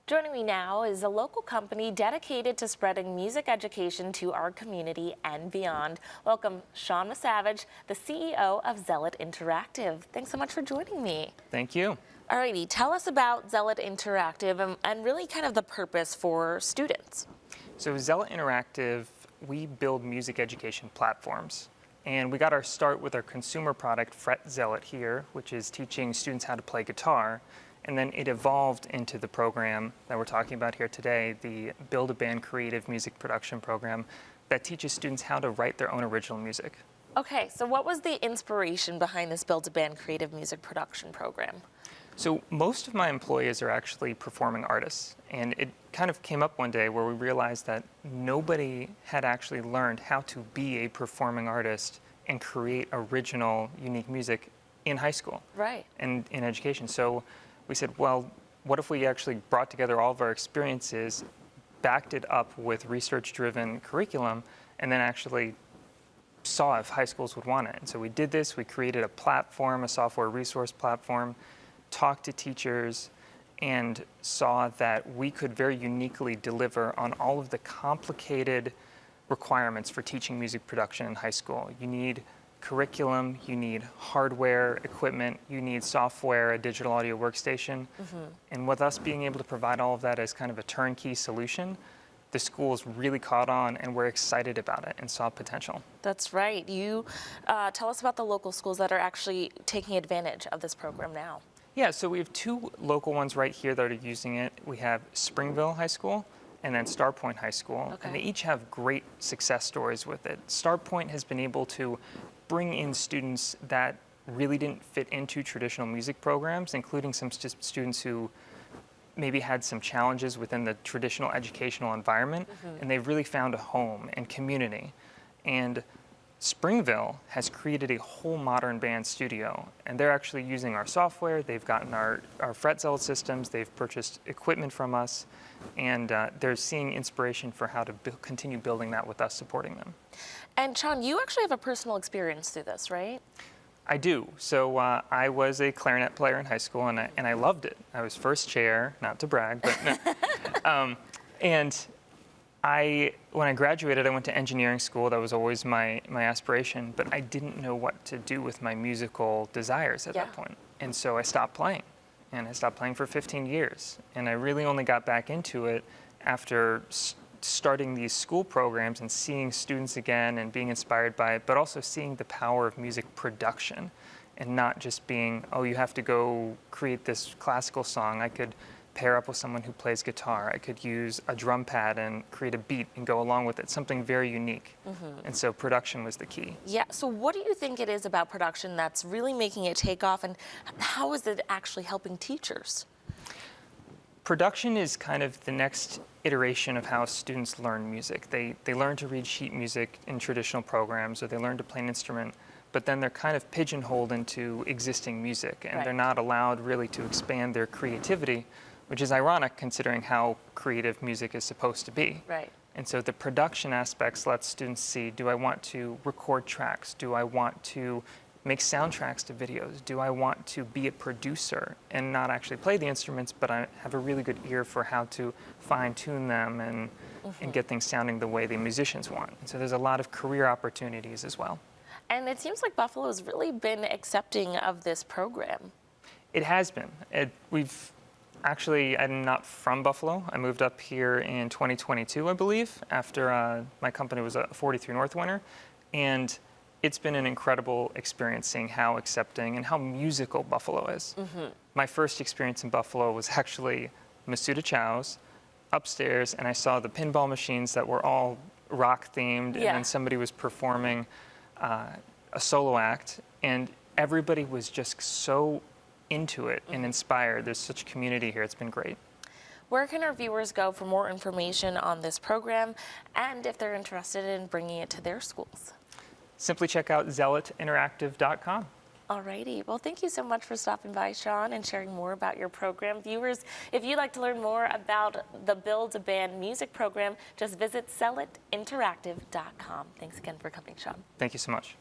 Joining me now is a local company dedicated to spreading music education to our community and beyond. Welcome, Sean Misavage, the CEO of Zealot Interactive. Thanks so much for joining me. Thank you. Alrighty, tell us about Zealot Interactive and really kind of the purpose for students. So Zealot Interactive, we build music education platforms. And we got our start with our consumer product, Fret Zealot here, which is teaching students how to play guitar. And then it evolved into the program that we're talking about here today, the Build-A-Band Creative Music Production Program that teaches students how to write their own original music. Okay, so what was the inspiration behind this Build-A-Band Creative Music Production Program? So most of my employees are actually performing artists. And it kind of came up one day where we realized that nobody had actually learned how to be a performing artist and create original, unique music in high school. Right. And in education. So we said, well, what if we actually brought together all of our experiences, backed it up with research-driven curriculum, and then actually saw if high schools would want it. And so we did this. We created a platform, a software resource platform, talked to teachers, and saw that we could very uniquely deliver on all of the complicated requirements for teaching music production in high school. You need curriculum, you need hardware, equipment, you need software, a digital audio workstation. And with us being able to provide all of that as kind of a turnkey solution, the schools really caught on and were excited about it and saw potential. That's right. You tell us about the local schools that are actually taking advantage of this program now. Yeah, so we have two local ones right here that are using it. We have Springville High School and then Starpoint High School. Okay. And they each have great success stories with it. Starpoint has been able to bring in students that really didn't fit into traditional music programs, including some students who maybe had some challenges within the traditional educational environment, and they've really found a home and community. And Springville has created a whole modern band studio, and they're actually using our software. They've gotten our Fret Zealot systems, they've purchased equipment from us, and they're seeing inspiration for how to continue building that with us supporting them. And Sean, you actually have a personal experience through this, right? I do. So I was a clarinet player in high school, and I loved it. I was first chair, not to brag, but no. And when I graduated, I went to engineering school. That was always my aspiration, but I didn't know what to do with my musical desires at that point. And so I stopped playing, and I stopped playing for 15 years. And I really only got back into it after starting these school programs and seeing students again and being inspired by it, but also seeing the power of music production and not just being, oh, you have to go create this classical song. I could pair up with someone who plays guitar. I could use a drum pad and create a beat and go along with it, something very unique. And so production was the key. Yeah, so what do you think it is about production that's really making it take off, and how is it actually helping teachers? Production is kind of the next iteration of how students learn music. They learn to read sheet music in traditional programs, or they learn to play an instrument, but then they're kind of pigeonholed into existing music, and they're not allowed really to expand their creativity, which is ironic considering how creative music is supposed to be. Right. And so the production aspects let students see, do I want to record tracks? Do I want to make soundtracks to videos? Do I want to be a producer and not actually play the instruments, but I have a really good ear for how to fine-tune them and get things sounding the way the musicians want? And so there's a lot of career opportunities as well. And it seems like Buffalo has really been accepting of this program. It has been. Actually, I'm not from Buffalo. I moved up here in 2022, I believe, after my company was a 43 North winner. And it's been an incredible experience seeing how accepting and how musical Buffalo is. My first experience in Buffalo was actually Masuda Chow's upstairs, and I saw the pinball machines that were all rock themed, and then somebody was performing a solo act, and everybody was just so into it and inspired. There's such community here. It's been great. Where can our viewers go for more information on this program, and if they're interested in bringing it to their schools? Simply check out zealotinteractive.com. Alrighty, well, thank you so much for stopping by, Sean, and sharing more about your program. Viewers, if you'd like to learn more about the Build-A-Band music program, just visit zealotinteractive.com. Thanks again for coming, Sean. Thank you so much.